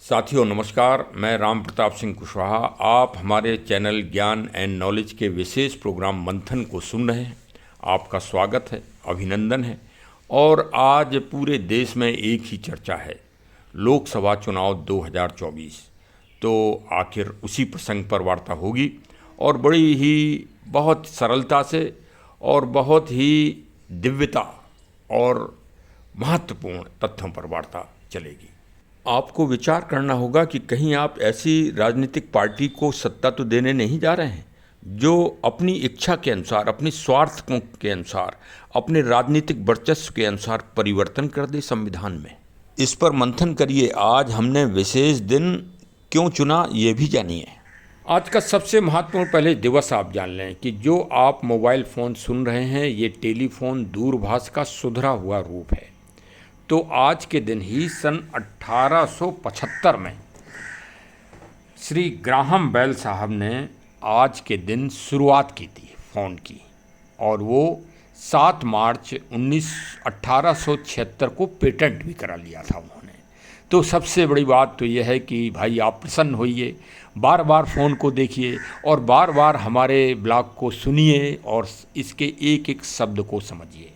साथियों नमस्कार, मैं राम प्रताप सिंह कुशवाहा। आप हमारे चैनल ज्ञान एंड नॉलेज के विशेष प्रोग्राम मंथन को सुन रहे हैं। आपका स्वागत है, अभिनंदन है। और आज पूरे देश में एक ही चर्चा है, लोकसभा चुनाव 2024। तो आखिर उसी प्रसंग पर वार्ता होगी और बड़ी ही बहुत सरलता से और बहुत ही दिव्यता और महत्वपूर्ण तथ्यों पर वार्ता चलेगी। आपको विचार करना होगा कि कहीं आप ऐसी राजनीतिक पार्टी को सत्ता तो देने नहीं जा रहे हैं जो अपनी इच्छा के अनुसार, अपने स्वार्थ के अनुसार, अपने राजनीतिक वर्चस्व के अनुसार परिवर्तन कर दे संविधान में। इस पर मंथन करिए। आज हमने विशेष दिन क्यों चुना ये भी जानिए। आज का सबसे महत्वपूर्ण पहले दिवस आप जान लें कि जो आप मोबाइल फ़ोन सुन रहे हैं ये टेलीफोन दूरभाष का सुधरा हुआ रूप है। तो आज के दिन ही सन 1875 में श्री ग्राहम बेल साहब ने आज के दिन शुरुआत की थी फ़ोन की, और वो 7 मार्च 1876 को पेटेंट भी करा लिया था उन्होंने। तो सबसे बड़ी बात तो यह है कि भाई आप प्रसन्न होइए, बार बार फ़ोन को देखिए और बार बार हमारे ब्लॉग को सुनिए और इसके एक एक शब्द को समझिए।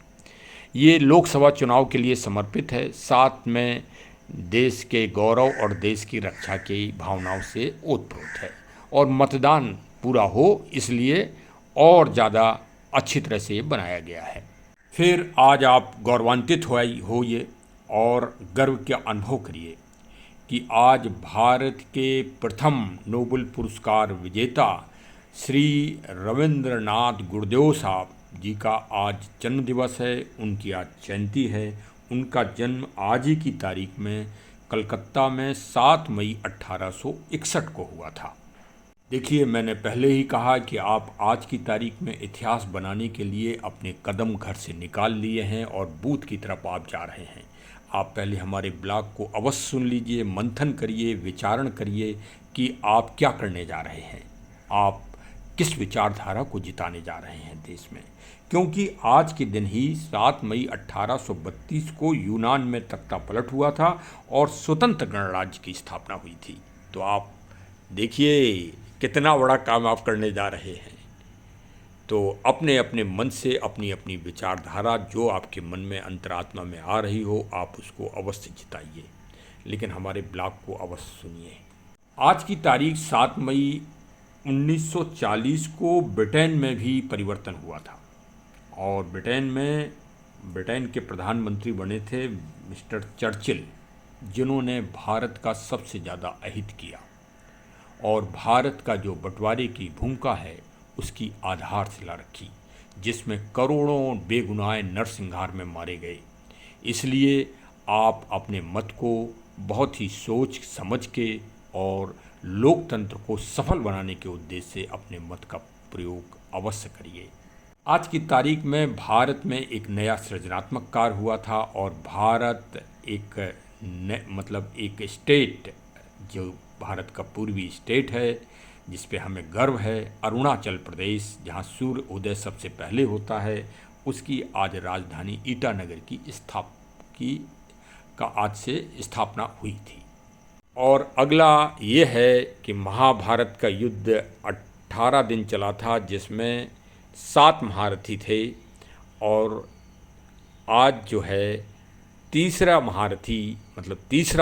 ये लोकसभा चुनाव के लिए समर्पित है, साथ में देश के गौरव और देश की रक्षा की भावनाओं से ओतप्रोत है, और मतदान पूरा हो इसलिए और ज़्यादा अच्छी तरह से बनाया गया है। फिर आज आप गौरवान्वित होइए और गर्व का अनुभव करिए कि आज भारत के प्रथम नोबेल पुरस्कार विजेता श्री रविंद्रनाथ गुरुदेव साहब जी का आज जन्म दिवस है। उनकी आज जयंती है। उनका जन्म आज ही की तारीख में कलकत्ता में 7 मई 1861 को हुआ था। देखिए, मैंने पहले ही कहा कि आप आज की तारीख में इतिहास बनाने के लिए अपने कदम घर से निकाल लिए हैं और बूथ की तरफ आप जा रहे हैं। आप पहले हमारे ब्लॉग को अवश्य सुन लीजिए, मंथन करिए, विचारण करिए कि आप क्या करने जा रहे हैं, आप किस विचारधारा को जिताने जा रहे हैं देश में। क्योंकि आज के दिन ही 7 मई 1832 को यूनान में तख्ता पलट हुआ था और स्वतंत्र गणराज्य की स्थापना हुई थी। तो आप देखिए कितना बड़ा काम आप करने जा रहे हैं। तो अपने अपने मन से अपनी अपनी विचारधारा जो आपके मन में अंतरात्मा में आ रही हो, आप उसको अवश्य जिताइए, लेकिन हमारे ब्लॉग को अवश्य सुनिए। आज की तारीख 7 मई 1940 को ब्रिटेन में भी परिवर्तन हुआ था, और ब्रिटेन के प्रधानमंत्री बने थे मिस्टर चर्चिल, जिन्होंने भारत का सबसे ज़्यादा अहित किया और भारत का जो बंटवारे की भूमिका है उसकी आधारशिला रखी, जिसमें करोड़ों बेगुनाह नरसंहार में मारे गए। इसलिए आप अपने मत को बहुत ही सोच समझ के और लोकतंत्र को सफल बनाने के उद्देश्य से अपने मत का प्रयोग अवश्य करिए। आज की तारीख में भारत में एक नया सृजनात्मक कार्य हुआ था और भारत एक स्टेट, जो भारत का पूर्वी स्टेट है जिस पे हमें गर्व है, अरुणाचल प्रदेश, जहाँ सूर्य उदय सबसे पहले होता है, उसकी आज राजधानी ईटानगर का आज से स्थापना हुई थी। और अगला ये है कि महाभारत का युद्ध 18 दिन चला था, जिसमें 7 महारथी थे, और आज जो है तीसरा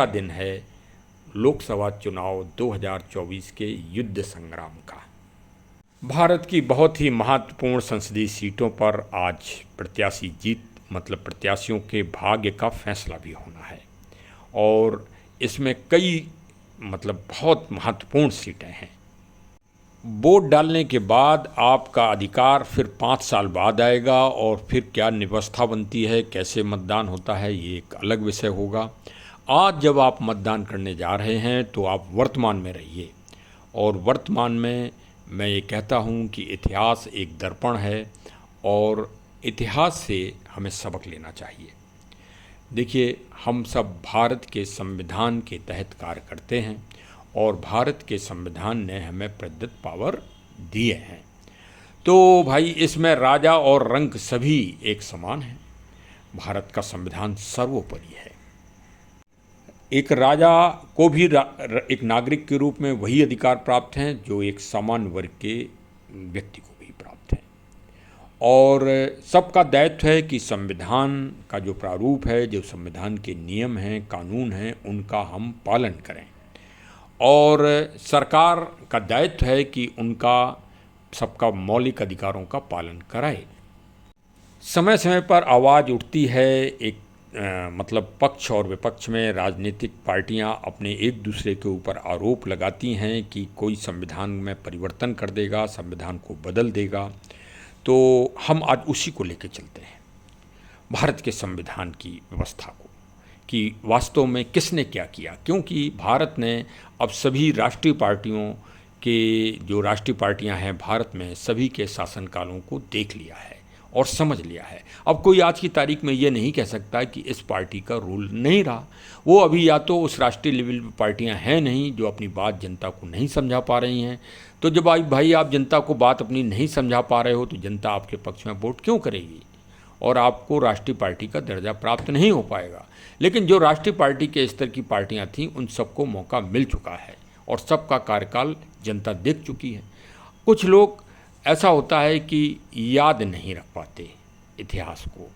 दिन है लोकसभा चुनाव 2024 के युद्ध संग्राम का। भारत की बहुत ही महत्वपूर्ण संसदीय सीटों पर आज प्रत्याशियों के भाग्य का फैसला भी होना है, और इसमें कई बहुत महत्वपूर्ण सीटें हैं। वोट डालने के बाद आपका अधिकार फिर 5 साल बाद आएगा, और फिर क्या व्यवस्था बनती है, कैसे मतदान होता है, ये एक अलग विषय होगा। आज जब आप मतदान करने जा रहे हैं तो आप वर्तमान में रहिए, और वर्तमान में मैं ये कहता हूँ कि इतिहास एक दर्पण है और इतिहास से हमें सबक लेना चाहिए। देखिए, हम सब भारत के संविधान के तहत कार्य करते हैं और भारत के संविधान ने हमें प्रदत्त पावर दिए हैं। तो भाई, इसमें राजा और रंक सभी एक समान हैं। भारत का संविधान सर्वोपरि है। एक राजा को भी एक नागरिक के रूप में वही अधिकार प्राप्त हैं जो एक सामान्य वर्ग के व्यक्ति को भी प्राप्त हैं। और सबका दायित्व है कि संविधान का जो प्रारूप है, जो संविधान के नियम हैं, कानून हैं, उनका हम पालन करें। और सरकार का दायित्व है कि उनका सबका मौलिक अधिकारों का पालन कराए। समय समय पर आवाज़ उठती है, एक मतलब पक्ष और विपक्ष में राजनीतिक पार्टियां अपने एक दूसरे के ऊपर आरोप लगाती हैं कि कोई संविधान में परिवर्तन कर देगा, संविधान को बदल देगा। तो हम आज उसी को लेकर चलते हैं, भारत के संविधान की व्यवस्था को, कि वास्तव में किसने क्या किया। क्योंकि भारत ने अब सभी राष्ट्रीय पार्टियों के, जो राष्ट्रीय पार्टियां हैं भारत में, सभी के शासनकालों को देख लिया है और समझ लिया है। अब कोई आज की तारीख में ये नहीं कह सकता कि इस पार्टी का रूल नहीं रहा। वो अभी या तो उस राष्ट्रीय लेवल पर पार्टियां हैं नहीं जो अपनी बात जनता को नहीं समझा पा रही हैं। तो जब भाई आप जनता को बात अपनी नहीं समझा पा रहे हो तो जनता आपके पक्ष में वोट क्यों करेगी, और आपको राष्ट्रीय पार्टी का दर्जा प्राप्त नहीं हो पाएगा। लेकिन जो राष्ट्रीय पार्टी के स्तर की पार्टियां थीं उन सबको मौका मिल चुका है और सबका कार्यकाल जनता देख चुकी है। कुछ लोग, ऐसा होता है कि याद नहीं रख पाते इतिहास को।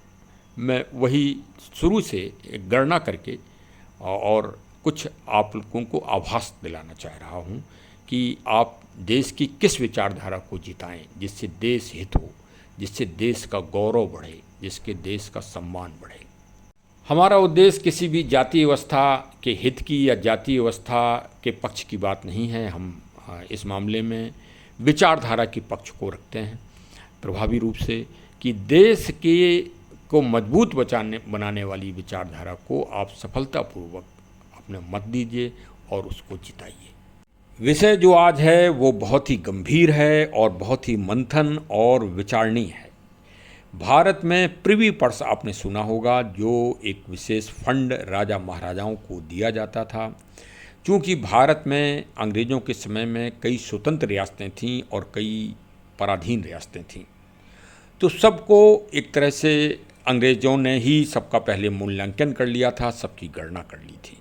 मैं वही शुरू से एक गणना करके और कुछ आप लोगों को आभास दिलाना चाह रहा हूँ कि आप देश की किस विचारधारा को जिताएं जिससे देश हित हो, जिससे देश का गौरव बढ़े, जिसके देश का सम्मान बढ़े। हमारा उद्देश्य किसी भी जातीय व्यवस्था के हित की या जातीय व्यवस्था के पक्ष की बात नहीं है। हम इस मामले में विचारधारा के पक्ष को रखते हैं प्रभावी रूप से, कि देश के को मजबूत बनाने वाली विचारधारा को आप सफलतापूर्वक अपने मत दीजिए और उसको जिताइए। विषय जो आज है वो बहुत ही गंभीर है और बहुत ही मंथन और विचारणीय है। भारत में प्रिवी पर्स आपने सुना होगा, जो एक विशेष फंड राजा महाराजाओं को दिया जाता था। चूँकि भारत में अंग्रेज़ों के समय में कई स्वतंत्र रियासतें थीं और कई पराधीन रियासतें थीं, तो सबको एक तरह से अंग्रेज़ों ने ही सबका पहले मूल्यांकन कर लिया था, सबकी गणना कर ली थी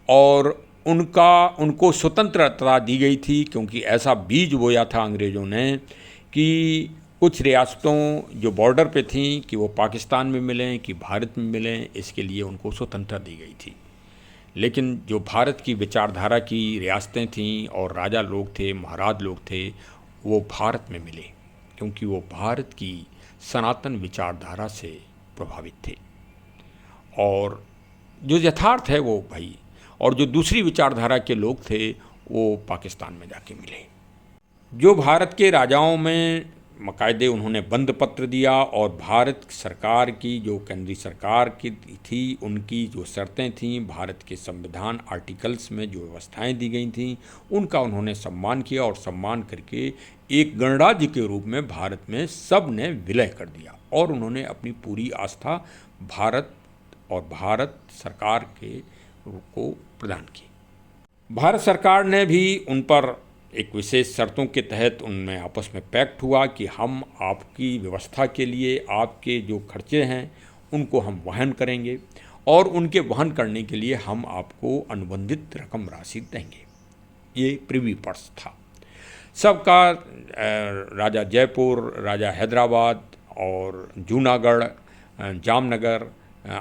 और उनको स्वतंत्रता दी गई थी। क्योंकि ऐसा बीज बोया था अंग्रेज़ों ने कि कुछ रियासतों जो बॉर्डर पे थीं कि वो पाकिस्तान में मिलें कि भारत में मिलें, इसके लिए उनको स्वतंत्रता दी गई थी। लेकिन जो भारत की विचारधारा की रियासतें थीं और राजा लोग थे, महाराज लोग थे, वो भारत में मिले क्योंकि वो भारत की सनातन विचारधारा से प्रभावित थे। और जो यथार्थ है वो भाई, और जो दूसरी विचारधारा के लोग थे वो पाकिस्तान में जाके मिले। जो भारत के राजाओं में बाकायदे उन्होंने बंद पत्र दिया और भारत सरकार की, जो केंद्रीय सरकार की थी, उनकी जो शर्तें थीं, भारत के संविधान आर्टिकल्स में जो व्यवस्थाएं दी गई थीं, उनका उन्होंने सम्मान किया और सम्मान करके एक गणराज्य के रूप में भारत में सब ने विलय कर दिया और उन्होंने अपनी पूरी आस्था भारत और भारत सरकार को प्रदान की। भारत सरकार ने भी उन पर एक विशेष शर्तों के तहत उनमें आपस में पैक्ट हुआ कि हम आपकी व्यवस्था के लिए आपके जो खर्चे हैं उनको हम वहन करेंगे और उनके वहन करने के लिए हम आपको अनुबंधित रकम राशि देंगे। ये प्रिवी पर्स था सबका। राजा जयपुर, राजा हैदराबाद और जूनागढ़, जामनगर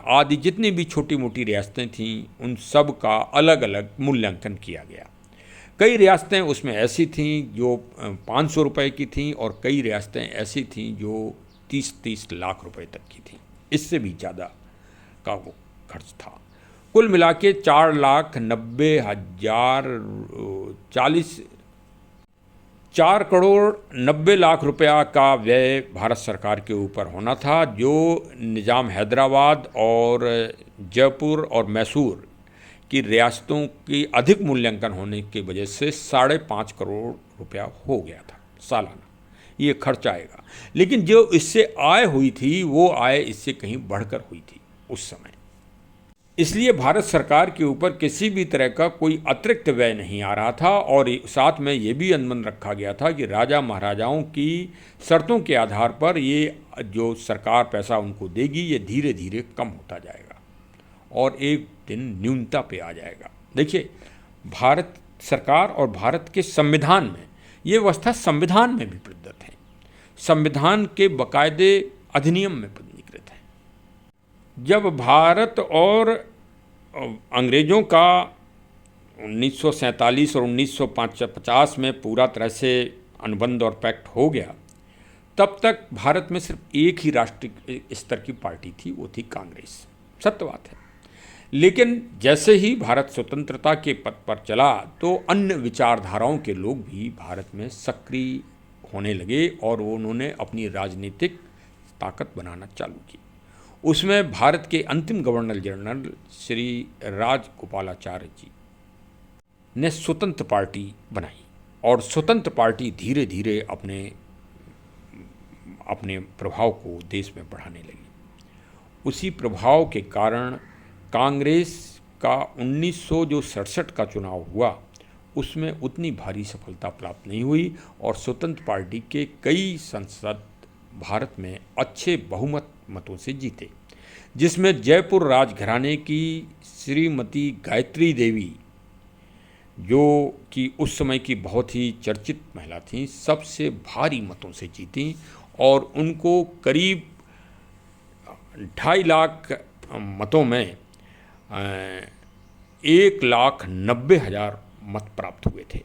आदि जितनी भी छोटी मोटी रियासतें थीं, उन सब का अलग अलग मूल्यांकन किया गया। कई रियासतें उसमें ऐसी थीं जो 500 रुपये की थीं और कई रियासतें ऐसी थीं जो 30-30 लाख रुपए तक की थीं, इससे भी ज़्यादा का वो खर्च था। कुल मिला के 4 करोड़ 90 लाख रुपया का व्यय भारत सरकार के ऊपर होना था, जो निज़ाम हैदराबाद और जयपुर और मैसूर की रियासतों की अधिक मूल्यांकन होने की वजह से 5.5 करोड़ रुपया हो गया था सालाना, ये खर्च आएगा। लेकिन जो इससे आय हुई थी वो आय इससे कहीं बढ़कर हुई थी उस समय। इसलिए भारत सरकार के ऊपर किसी भी तरह का कोई अतिरिक्त व्यय नहीं आ रहा था और साथ में ये भी अनुबंध रखा गया था कि राजा महाराजाओं की शर्तों के आधार पर ये जो सरकार पैसा उनको देगी ये धीरे धीरे कम होता जाएगा और एक दिन न्यूनता पे आ जाएगा। देखिए, भारत सरकार और भारत के संविधान में ये व्यवस्था संविधान में भी प्रदत्त है, संविधान के बाकायदे अधिनियम में पंजीकृत है। जब भारत और अंग्रेज़ों का 1947 और 1950 में पूरा तरह से अनुबंध और पैक्ट हो गया, तब तक भारत में सिर्फ एक ही राष्ट्रीय स्तर की पार्टी थी, वो थी कांग्रेस। सत्य बात है। लेकिन जैसे ही भारत स्वतंत्रता के पथ पर चला तो अन्य विचारधाराओं के लोग भी भारत में सक्रिय होने लगे और उन्होंने अपनी राजनीतिक ताकत बनाना चालू की। उसमें भारत के अंतिम गवर्नर जनरल श्री राजगोपालाचारी जी ने स्वतंत्र पार्टी बनाई और स्वतंत्र पार्टी धीरे धीरे अपने प्रभाव को देश में बढ़ाने लगी। उसी प्रभाव के कारण कांग्रेस का 1967 का चुनाव हुआ, उसमें उतनी भारी सफलता प्राप्त नहीं हुई और स्वतंत्र पार्टी के कई सांसद भारत में अच्छे बहुमतों से जीते, जिसमें जयपुर राजघराने की श्रीमती गायत्री देवी, जो कि उस समय की बहुत ही चर्चित महिला थीं, सबसे भारी मतों से जीतीं और उनको करीब 2.5 लाख मतों में 1,90,000 मत प्राप्त हुए थे।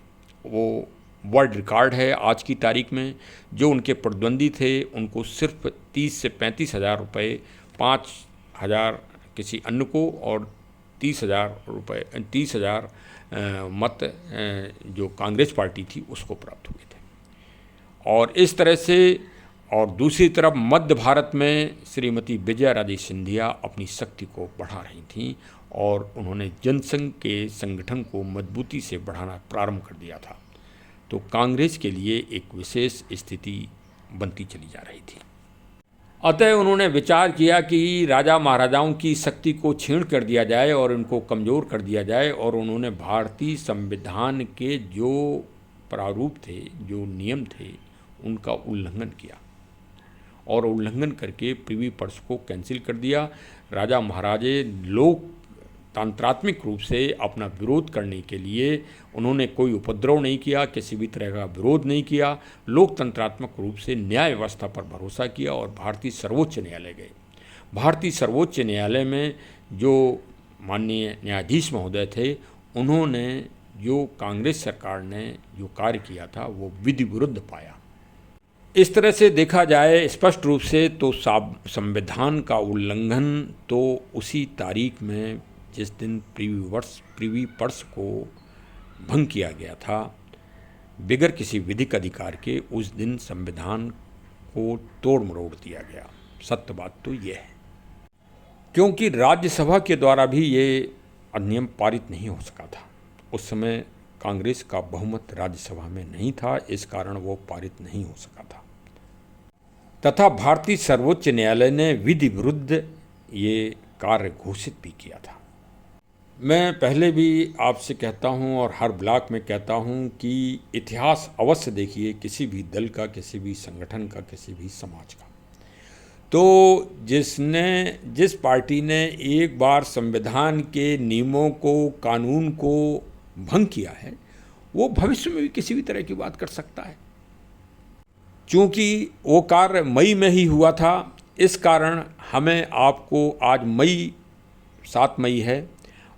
वो वर्ल्ड रिकॉर्ड है आज की तारीख में। जो उनके प्रतिद्वंदी थे उनको सिर्फ 30 से 35,000 रुपये, 5,000 किसी अन्य को और 30,000 मत जो कांग्रेस पार्टी थी उसको प्राप्त हुए थे। और इस तरह से, और दूसरी तरफ मध्य भारत में श्रीमती विजया राजे सिंधिया अपनी शक्ति को बढ़ा रही थीं और उन्होंने जनसंघ के संगठन को मजबूती से बढ़ाना प्रारंभ कर दिया था। तो कांग्रेस के लिए एक विशेष स्थिति बनती चली जा रही थी। अतः उन्होंने विचार किया कि राजा महाराजाओं की शक्ति को छीण कर दिया जाए और इनको कमज़ोर कर दिया जाए, और उन्होंने भारतीय संविधान के जो प्रारूप थे, जो नियम थे, उनका उल्लंघन किया और उल्लंघन करके प्रिवी पर्स को कैंसिल कर दिया। राजा महाराजे लोकतंत्रात्मक रूप से अपना विरोध करने के लिए उन्होंने कोई उपद्रव नहीं किया, किसी भी तरह का विरोध नहीं किया, लोकतंत्रात्मक रूप से न्याय व्यवस्था पर भरोसा किया और भारतीय सर्वोच्च न्यायालय गए। भारतीय सर्वोच्च न्यायालय में जो माननीय न्यायाधीश महोदय थे, उन्होंने जो कांग्रेस सरकार ने जो कार्य किया था वो विधि विरुद्ध पाया। इस तरह से देखा जाए स्पष्ट रूप से तो संविधान का उल्लंघन तो उसी तारीख में जिस दिन प्रीवी पर्स को भंग किया गया था बगैर किसी विधिक अधिकार के, उस दिन संविधान को तोड़ मरोड़ दिया गया। सत्य बात तो ये है, क्योंकि राज्यसभा के द्वारा भी ये अधिनियम पारित नहीं हो सका था। उस समय कांग्रेस का बहुमत राज्यसभा में नहीं था, इस कारण वो पारित नहीं हो सका था। तथा भारतीय सर्वोच्च न्यायालय ने विधि विरुद्ध ये कार्य घोषित भी किया था। मैं पहले भी आपसे कहता हूं और हर ब्लॉक में कहता हूं कि इतिहास अवश्य देखिए किसी भी दल का, किसी भी संगठन का, किसी भी समाज का। तो जिस पार्टी ने एक बार संविधान के नियमों को, कानून को भंग किया है, वो भविष्य में भी किसी भी तरह की बात कर सकता है। चूँकि वो कार्य मई में ही हुआ था, इस कारण हमें आपको आज 7 मई है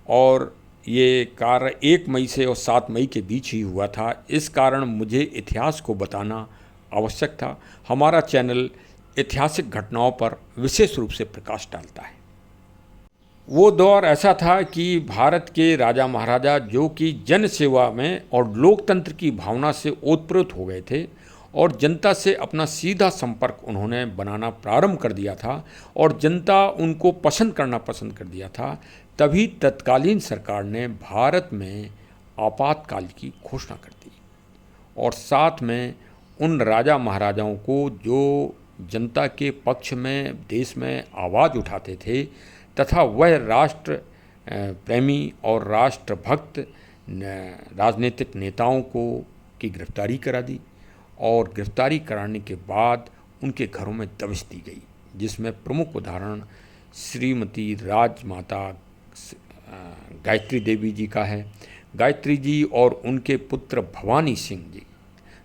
और ये कार्य 1 मई से और 7 मई के बीच ही हुआ था। इस कारण मुझे इतिहास को बताना आवश्यक था। हमारा चैनल ऐतिहासिक घटनाओं पर विशेष रूप से प्रकाश डालता है। वो दौर ऐसा था कि भारत के राजा महाराजा जो कि जन सेवा में और लोकतंत्र की भावना से ओतप्रोत हो गए थे और जनता से अपना सीधा संपर्क उन्होंने बनाना प्रारंभ कर दिया था और जनता उनको पसंद कर दिया था। तभी तत्कालीन सरकार ने भारत में आपातकाल की घोषणा कर दी और साथ में उन राजा महाराजाओं को जो जनता के पक्ष में देश में आवाज़ उठाते थे तथा वह राष्ट्र प्रेमी और राष्ट्रभक्त राजनीतिक नेताओं को की गिरफ्तारी करा दी और गिरफ्तारी कराने के बाद उनके घरों में दबिश दी गई, जिसमें प्रमुख उदाहरण श्रीमती राजमाता गायत्री देवी जी का है। गायत्री जी और उनके पुत्र भवानी सिंह जी,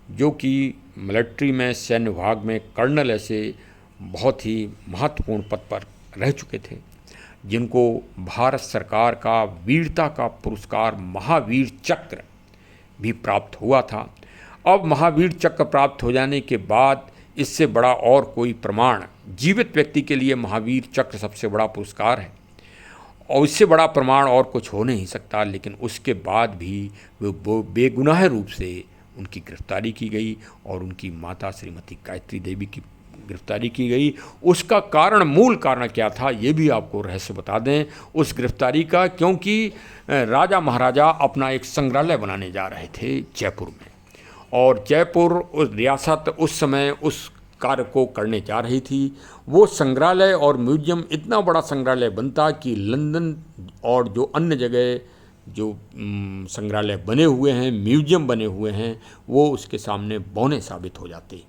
जो कि मिलिट्री में, सैन्य विभाग में कर्नल ऐसे बहुत ही महत्वपूर्ण पद पर रह चुके थे, जिनको भारत सरकार का वीरता का पुरस्कार महावीर चक्र भी प्राप्त हुआ था। अब महावीर चक्र प्राप्त हो जाने के बाद इससे बड़ा और कोई प्रमाण, जीवित व्यक्ति के लिए महावीर चक्र सबसे बड़ा पुरस्कार है और इससे बड़ा प्रमाण और कुछ हो नहीं सकता। लेकिन उसके बाद भी वो बेगुनाह रूप से उनकी गिरफ्तारी की गई और उनकी माता श्रीमती गायत्री देवी की गिरफ्तारी की गई। उसका कारण, मूल कारण क्या था, ये भी आपको रहस्य बता दें उस गिरफ्तारी का, क्योंकि राजा महाराजा अपना एक संग्रहालय बनाने जा रहे थे जयपुर में, और जयपुर उस रियासत उस समय उस कार्य को करने जा रही थी। वो संग्रहालय और म्यूजियम इतना बड़ा संग्रहालय बनता कि लंदन और जो अन्य जगह जो संग्रहालय बने हुए हैं, म्यूजियम बने हुए हैं, वो उसके सामने बौने साबित हो जाते।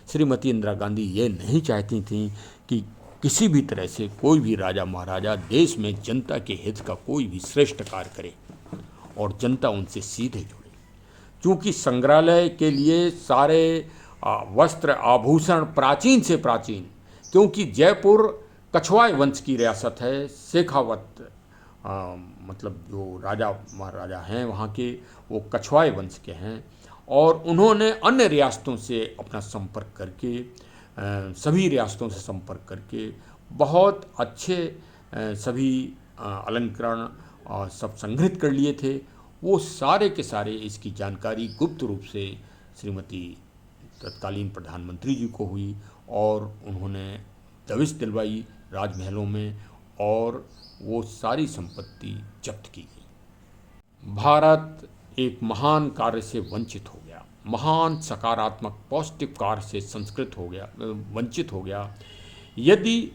श्रीमती इंदिरा गांधी ये नहीं चाहती थी कि किसी भी तरह से कोई भी राजा महाराजा देश में जनता के हित का कोई भी श्रेष्ठ कार्य करे और जनता उनसे सीधे जुड़े। क्योंकि संग्रहालय के लिए सारे वस्त्र आभूषण प्राचीन से प्राचीन, क्योंकि जयपुर कछवाए वंश की रियासत है। शेखावत मतलब जो राजा महाराजा हैं वहाँ के, वो कछवाए वंश के हैं और उन्होंने अन्य रियासतों से अपना संपर्क करके, सभी रियासतों से संपर्क करके बहुत अच्छे सभी अलंकरण सब संग्रहित कर लिए थे। वो सारे के सारे इसकी जानकारी गुप्त रूप से श्रीमती तत्कालीन प्रधानमंत्री जी को हुई और उन्होंने दबिश दिलवाई राजमहलों में और वो सारी संपत्ति जब्त की गई। भारत एक महान कार्य से वंचित हो गया, महान सकारात्मक पॉजिटिव कार्य से संस्कृत हो गया, वंचित हो गया। यदि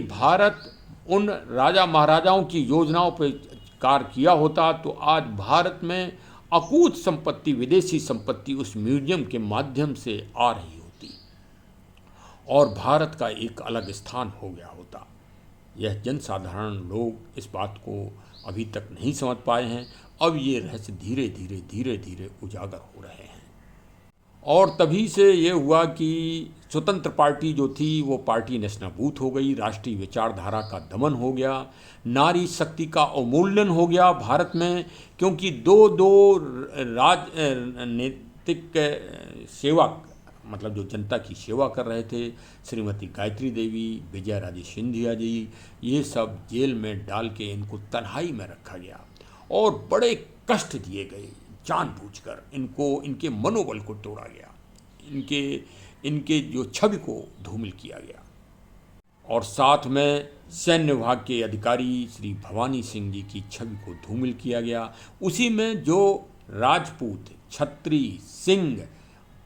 भारत उन राजा महाराजाओं की योजनाओं पर कार्य किया होता तो आज भारत में अकूत संपत्ति, विदेशी संपत्ति उस म्यूजियम के माध्यम से आ रही होती और भारत का एक अलग स्थान हो गया होता। यह जनसाधारण लोग इस बात को अभी तक नहीं समझ पाए हैं। अब ये रहस्य धीरे धीरे उजागर हो रहे हैं और तभी से ये हुआ कि स्वतंत्र पार्टी जो थी वो पार्टी नेस्तनाबूत हो गई, राष्ट्रीय विचारधारा का दमन हो गया, नारी शक्ति का अवमूल्यन हो गया भारत में, क्योंकि दो राजनीतिक सेवक, मतलब जो जनता की सेवा कर रहे थे, श्रीमती गायत्री देवी, विजय राजे सिंधिया जी, ये सब जेल में डाल के इनको तन्हाई में रखा गया और बड़े कष्ट दिए गए जानबूझकर। इनके मनोबल को तोड़ा गया, इनके जो छवि को धूमिल किया गया और साथ में सैन्य विभाग के अधिकारी श्री भवानी सिंह जी की छवि को धूमिल किया गया। उसी में जो राजपूत, छत्री, सिंह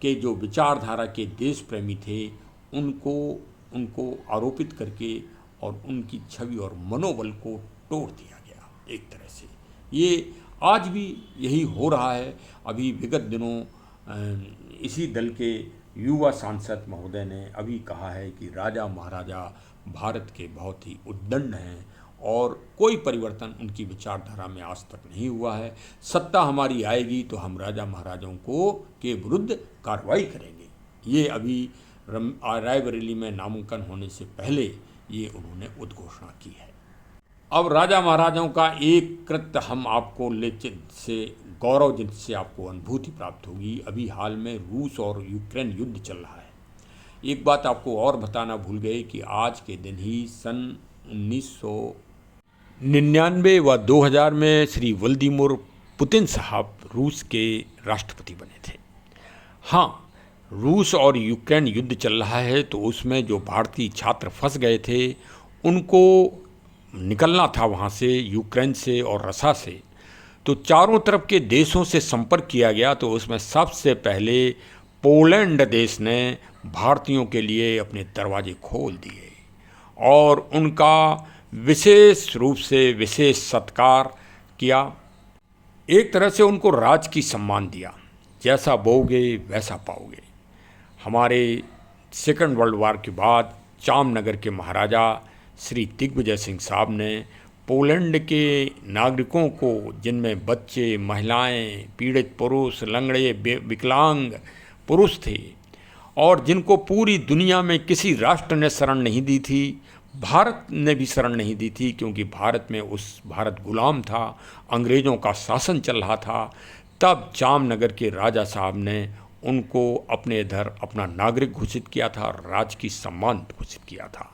के जो विचारधारा के देश प्रेमी थे, उनको आरोपित करके और उनकी छवि और मनोबल को तोड़ दिया गया एक तरह से। ये आज भी यही हो रहा है। अभी विगत दिनों इसी दल के युवा सांसद महोदय ने अभी कहा है कि राजा महाराजा भारत के बहुत ही उद्दंड हैं और कोई परिवर्तन उनकी विचारधारा में आज तक नहीं हुआ है। सत्ता हमारी आएगी तो हम राजा महाराजाओं के विरुद्ध कार्रवाई करेंगे। ये अभी रायबरेली में नामांकन होने से पहले ये उन्होंने उद्घोषणा की है। अब राजा महाराजाओं का एक कृत्य हम आपको से गौरव, जिनसे आपको अनुभूति प्राप्त होगी। अभी हाल में रूस और यूक्रेन युद्ध चल रहा है। एक बात आपको और बताना भूल गए कि आज के दिन ही सन 1999 व 2000 में श्री व्लादिमीर पुतिन साहब रूस के राष्ट्रपति बने थे। हाँ, रूस और यूक्रेन युद्ध चल रहा है तो उसमें जो भारतीय छात्र फंस गए थे उनको निकलना था वहाँ से, यूक्रेन से और रसा से। तो चारों तरफ के देशों से संपर्क किया गया तो उसमें सबसे पहले पोलैंड देश ने भारतीयों के लिए अपने दरवाजे खोल दिए और उनका विशेष रूप से विशेष सत्कार किया। एक तरह से उनको राज की सम्मान दिया, जैसा बोओगे वैसा पाओगे। हमारे सेकंड वर्ल्ड वार के बाद जामनगर के महाराजा श्री दिग्विजय सिंह साहब ने पोलैंड के नागरिकों को, जिनमें बच्चे, महिलाएं, पीड़ित पुरुष, लंगड़े, विकलांग पुरुष थे और जिनको पूरी दुनिया में किसी राष्ट्र ने शरण नहीं दी थी, भारत ने भी शरण नहीं दी थी, क्योंकि भारत गुलाम था, अंग्रेज़ों का शासन चल रहा था। तब जामनगर के राजा साहब ने उनको अपने इधर अपना नागरिक घोषित किया था और राजकीय सम्मान घोषित किया था।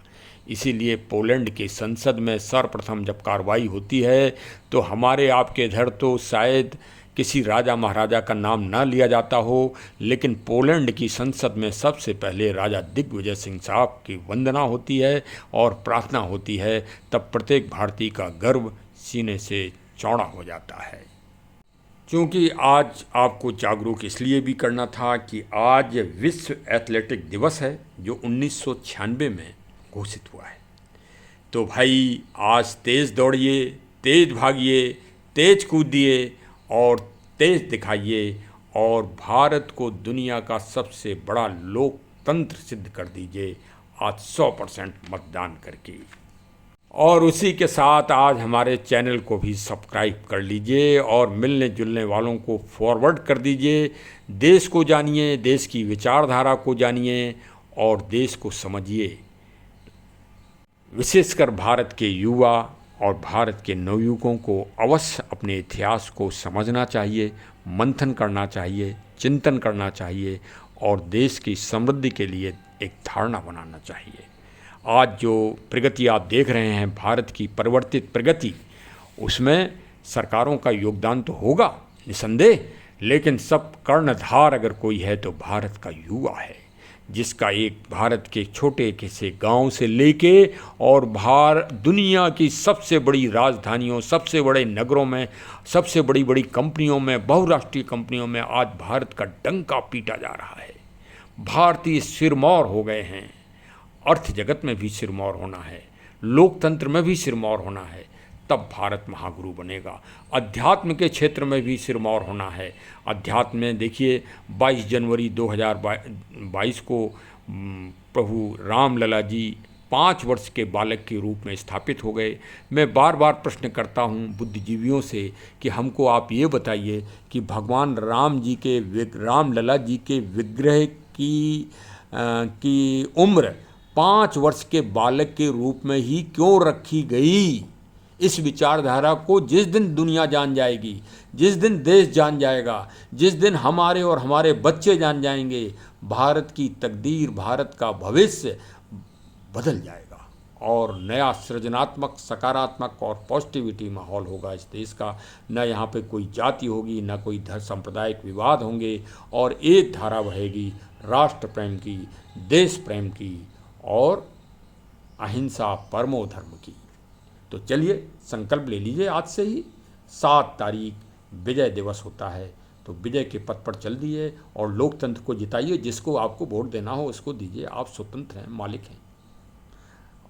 इसीलिए पोलैंड के संसद में सर्वप्रथम जब कार्रवाई होती है तो हमारे आपके इधर तो शायद किसी राजा महाराजा का नाम ना लिया जाता हो, लेकिन पोलैंड की संसद में सबसे पहले राजा दिग्विजय सिंह साहब की वंदना होती है और प्रार्थना होती है। तब प्रत्येक भारतीय का गर्व सीने से चौड़ा हो जाता है। क्योंकि आज आपको जागरूक इसलिए भी करना था कि आज विश्व एथलेटिक दिवस है, जो 1996 में घोषित हुआ है। तो भाई आज तेज़ दौड़िए, तेज़ भागिए, तेज़ कूदिए और तेज़ दिखाइए और भारत को दुनिया का सबसे बड़ा लोकतंत्र सिद्ध कर दीजिए आज 100% मतदान करके। और उसी के साथ आज हमारे चैनल को भी सब्सक्राइब कर लीजिए और मिलने जुलने वालों को फॉरवर्ड कर दीजिए। देश को जानिए, देश की विचारधारा को जानिए और देश को समझिए। विशेषकर भारत के युवा और भारत के नवयुवकों को अवश्य अपने इतिहास को समझना चाहिए, मंथन करना चाहिए, चिंतन करना चाहिए और देश की समृद्धि के लिए एक धारणा बनाना चाहिए। आज जो प्रगति आप देख रहे हैं, भारत की परिवर्तित प्रगति, उसमें सरकारों का योगदान तो होगा निसंदेह, लेकिन सब कर्णधार अगर कोई है तो भारत का युवा है, जिसका एक भारत के छोटे से गांव से लेके और दुनिया की सबसे बड़ी राजधानियों, सबसे बड़े नगरों में, सबसे बड़ी बड़ी कंपनियों में, बहुराष्ट्रीय कंपनियों में आज भारत का डंका पीटा जा रहा है। भारतीय सिरमौर हो गए हैं। अर्थ जगत में भी सिरमौर होना है, लोकतंत्र में भी सिरमौर होना है, तब भारत महागुरु बनेगा। अध्यात्म के क्षेत्र में भी सिरमौर होना है। अध्यात्म में देखिए 22 जनवरी 2022 को प्रभु रामलला जी 5 वर्ष के बालक के रूप में स्थापित हो गए। मैं बार बार प्रश्न करता हूँ बुद्धिजीवियों से कि हमको आप ये बताइए कि भगवान रामलला जी के विग्रह की उम्र 5 वर्ष के बालक के रूप में ही क्यों रखी गई। इस विचारधारा को जिस दिन दुनिया जान जाएगी, जिस दिन देश जान जाएगा, जिस दिन हमारे और हमारे बच्चे जान जाएंगे, भारत की तकदीर, भारत का भविष्य बदल जाएगा और नया सृजनात्मक, सकारात्मक और पॉजिटिविटी माहौल होगा इस देश का। न यहाँ पे कोई जाति होगी, न कोई सांप्रदायिक विवाद होंगे और एक धारा बहेगी राष्ट्र प्रेम की, देश प्रेम की और अहिंसा परमो धर्म की। तो चलिए संकल्प ले लीजिए आज से ही। 7 तारीख विजय दिवस होता है, तो विजय के पथ पर चल दिए और लोकतंत्र को जिताइए। जिसको आपको वोट देना हो उसको दीजिए, आप स्वतंत्र हैं, मालिक हैं।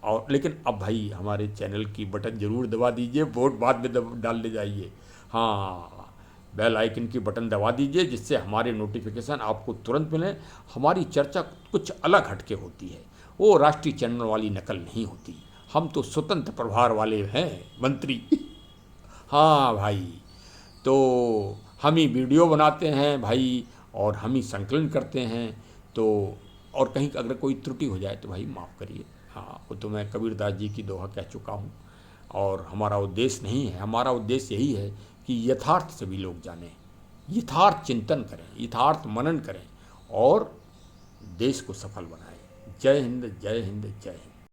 और लेकिन अब भाई हमारे चैनल की बटन ज़रूर दबा दीजिए, वोट बाद में डालने जाइए। हाँ, बेल आइकन की बटन दबा दीजिए, जिससे हमारे नोटिफिकेशन आपको तुरंत मिले। हमारी चर्चा कुछ अलग हटके होती है, वो राष्ट्रीय चैनल वाली नकल नहीं होती। हम तो स्वतंत्र प्रभार वाले हैं मंत्री। हाँ भाई, तो हम ही वीडियो बनाते हैं भाई और हम ही संकलन करते हैं। तो और कहीं अगर कोई त्रुटि हो जाए तो भाई माफ़ करिए। हाँ, वो तो मैं कबीरदास जी की दोहा कह चुका हूँ और हमारा उद्देश्य नहीं है। हमारा उद्देश्य यही है कि यथार्थ सभी लोग जानें, यथार्थ चिंतन करें, यथार्थ मनन करें और देश को सफल बनाएं। जय हिंद, जय हिंद, जय हिंद।